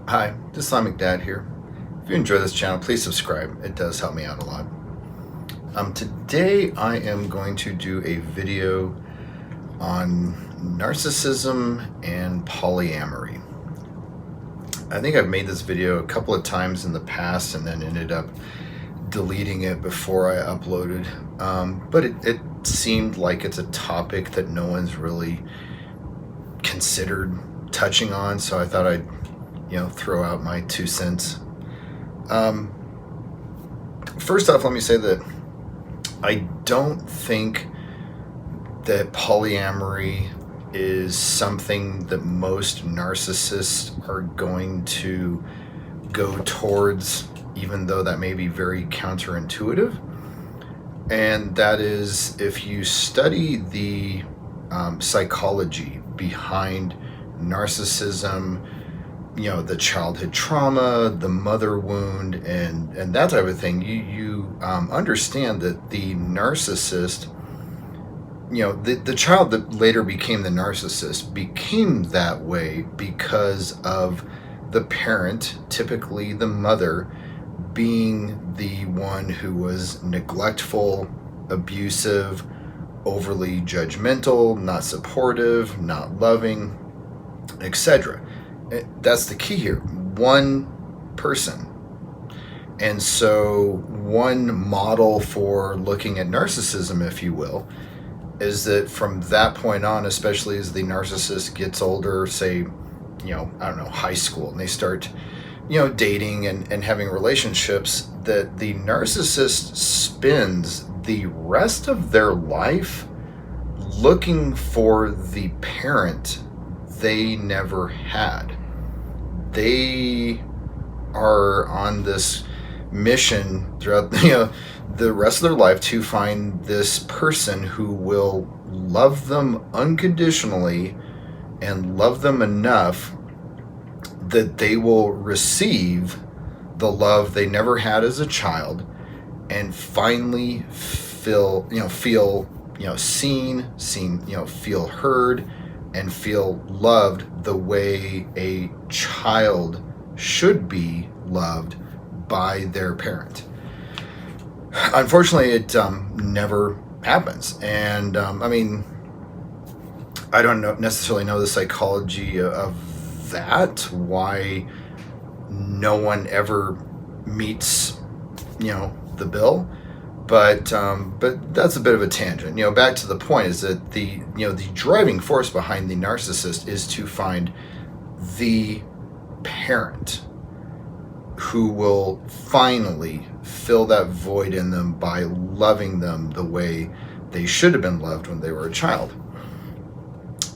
Hi, Islamic Dad here. If you enjoy this channel, please subscribe. It does help me out a lot. Today I am going to do a video on narcissism and polyamory. I think I've made this video a couple of times in the past and then ended up deleting it before I uploaded. But it seemed like it's a topic that no one's really considered touching on, so I thought I'd throw out my 2 cents. First off, let me say that I don't think that polyamory is something that most narcissists are going to go towards, even though that may be very counterintuitive. And that is, if you study the psychology behind narcissism, the childhood trauma, the mother wound, and that type of thing, you understand that the narcissist, the child that later became the narcissist became that way because of the parent, typically the mother, being the one who was neglectful, abusive, overly judgmental, not supportive, not loving, etc. That's the key here. One person. And so one model for looking at narcissism, if you will, is that from that point on, especially as the narcissist gets older, say, high school, and they start, dating and having relationships, that the narcissist spends the rest of their life looking for the parent they never had. They are on this mission throughout the rest of their life to find this person who will love them unconditionally and love them enough that they will receive the love they never had as a child and finally feel seen, feel heard, and feel loved the way a child should be loved by their parent. Unfortunately, it never happens. And I don't necessarily know the psychology of that, why no one ever meets, the bill. But that's a bit of a tangent. Back to the point is that the driving force behind the narcissist is to find the parent who will finally fill that void in them by loving them the way they should have been loved when they were a child.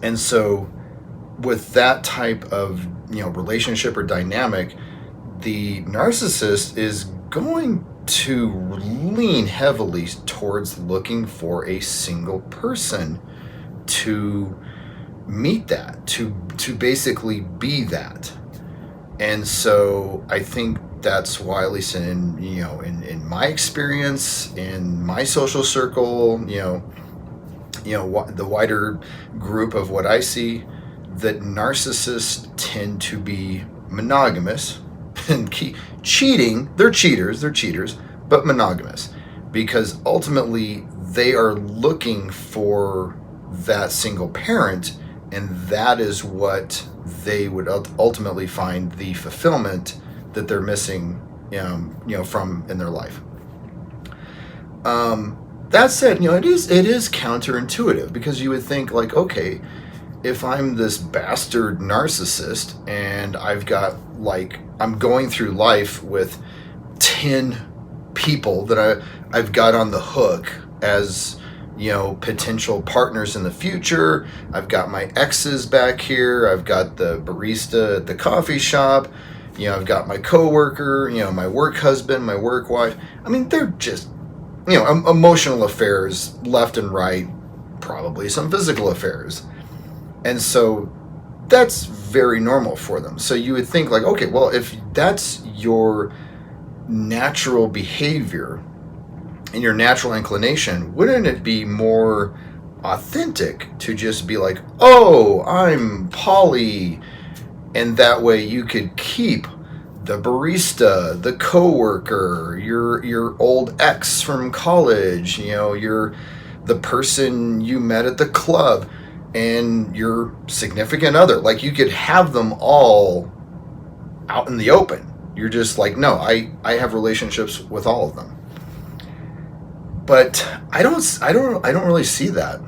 And so with that type of relationship or dynamic, the narcissist is going to lean heavily towards looking for a single person to meet that, to basically be that. And so I think that's why, at least in my experience, in my social circle, the wider group of what I see, that narcissists tend to be monogamous and cheating. They're cheaters, but monogamous, because ultimately they are looking for that single parent, and that is what they would ultimately find the fulfillment that they're missing, from in their life. That said, it is counterintuitive, because you would think, like, okay, if I'm this bastard narcissist and I'm going through life with 10 people that I've got on the hook as, potential partners in the future. I've got my exes back here. I've got the barista at the coffee shop. I've got my coworker, my work husband, my work wife. They're just, emotional affairs left and right, probably some physical affairs. And so that's very normal for them. So you would think, like, okay, well, if that's your natural behavior and your natural inclination, wouldn't it be more authentic to just be like, oh, I'm poly, And that way you could keep the barista, the coworker, your old ex from college, the person you met at the club, and your significant other. Like, you could have them all out in the open. You're just like, no, I have relationships with all of them. But I don't really see that.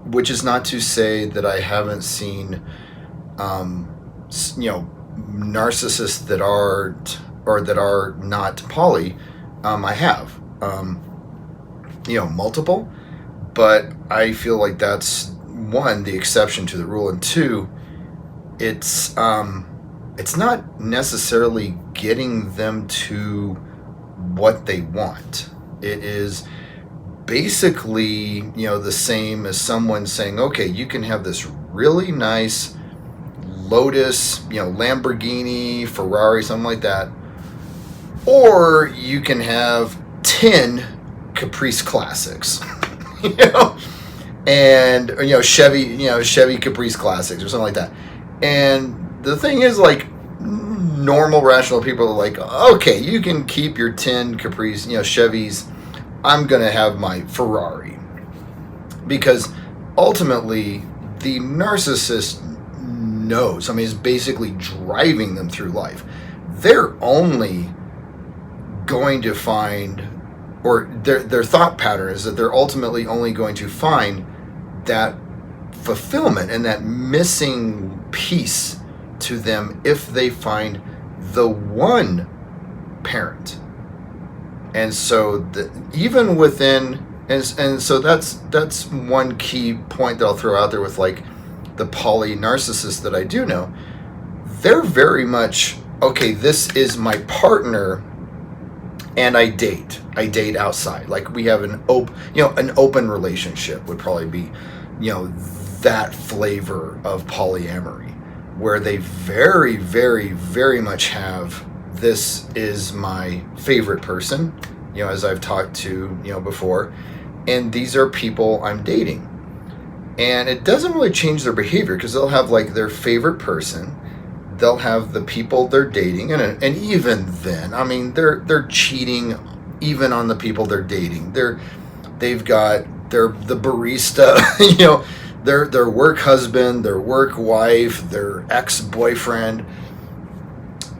Which is not to say that I haven't seen, narcissists that are not poly. I have, multiple, but I feel like that's, one, the exception to the rule, and two, it's not necessarily getting them to what they want. It is basically, the same as someone saying, okay, you can have this really nice Lotus, Lamborghini, Ferrari, something like that, or you can have 10 Caprice Classics, and Chevy Caprice Classics or something like that. And the thing is, like, normal rational people are like, okay, you can keep your 10 Caprice, Chevys. I'm going to have my Ferrari. Because ultimately, the narcissist knows, is basically driving them through life. They're only going to find, or their thought pattern is that they're ultimately only going to find that fulfillment and that missing piece to them if they find the one parent. And so even within, and so that's one key point that I'll throw out there with, like, the poly narcissists that I do know. They're very much, okay, this is my partner, and I date outside. Like, we have an open relationship would probably be, that flavor of polyamory, where they very, very, very much have, this is my favorite person, as I've talked to, before, and these are people I'm dating. And it doesn't really change their behavior, because they'll have, like, their favorite person, they'll have the people they're dating, and even then, they're cheating even on the people they're dating. They've got the barista, their work husband, their work wife, their ex-boyfriend.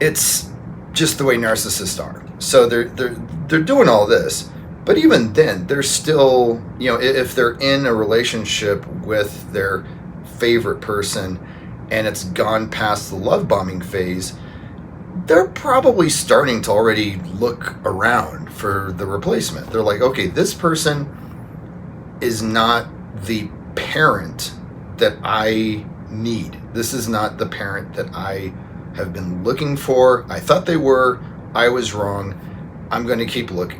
It's just the way narcissists are. So they're doing all this, but even then, they're still, if they're in a relationship with their favorite person and it's gone past the love bombing phase, they're probably starting to already look around for the replacement. They're like, okay, this person is not the parent that I need. This is not the parent that I have been looking for. I thought they were. I was wrong. I'm going to keep looking.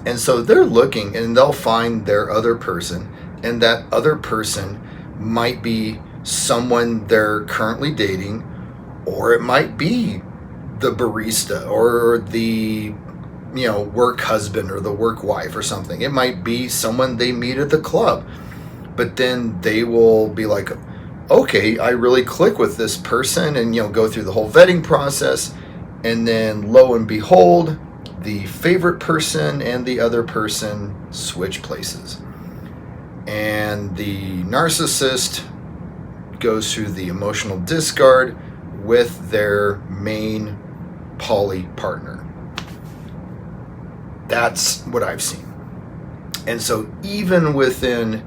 And so they're looking, and they'll find their other person, and that other person might be someone they're currently dating, or it might be the barista, or the work husband, or the work wife, or something. It might be someone they meet at the club, but then they will be like, okay, I really click with this person, and go through the whole vetting process, and then lo and behold, the favorite person and the other person switch places, and the narcissist goes through the emotional discard with their main poly partner. That's what I've seen. And so even within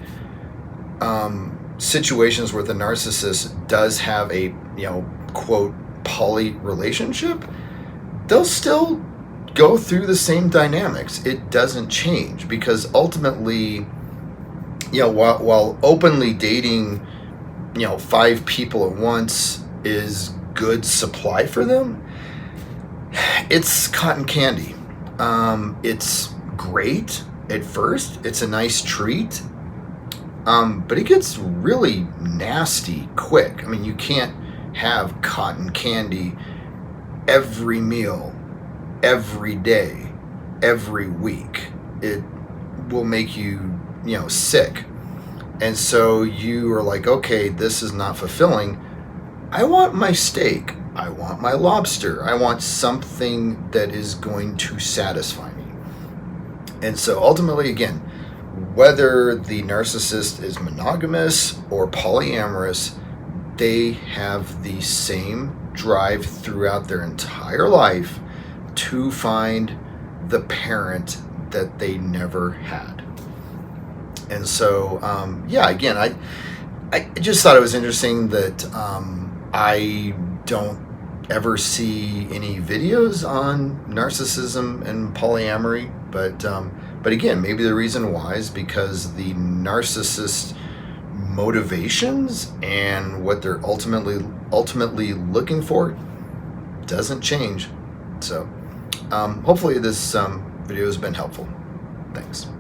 situations where the narcissist does have a, quote, poly relationship, they'll still go through the same dynamics. It doesn't change, because ultimately, while openly dating, 5 people at once is good supply for them, it's cotton candy. It's great at first. It's a nice treat. But it gets really nasty quick. You can't have cotton candy every meal, every day, every week. It will make you, sick. And so you are like, okay, this is not fulfilling. I want my steak. I want my lobster. I want something that is going to satisfy me. And so ultimately, again, whether the narcissist is monogamous or polyamorous, they have the same drive throughout their entire life to find the parent that they never had. And so, again, I just thought it was interesting that I don't ever see any videos on narcissism and polyamory, but again, maybe the reason why is because the narcissist motivations and what they're ultimately looking for doesn't change. So hopefully this video has been helpful. Thanks.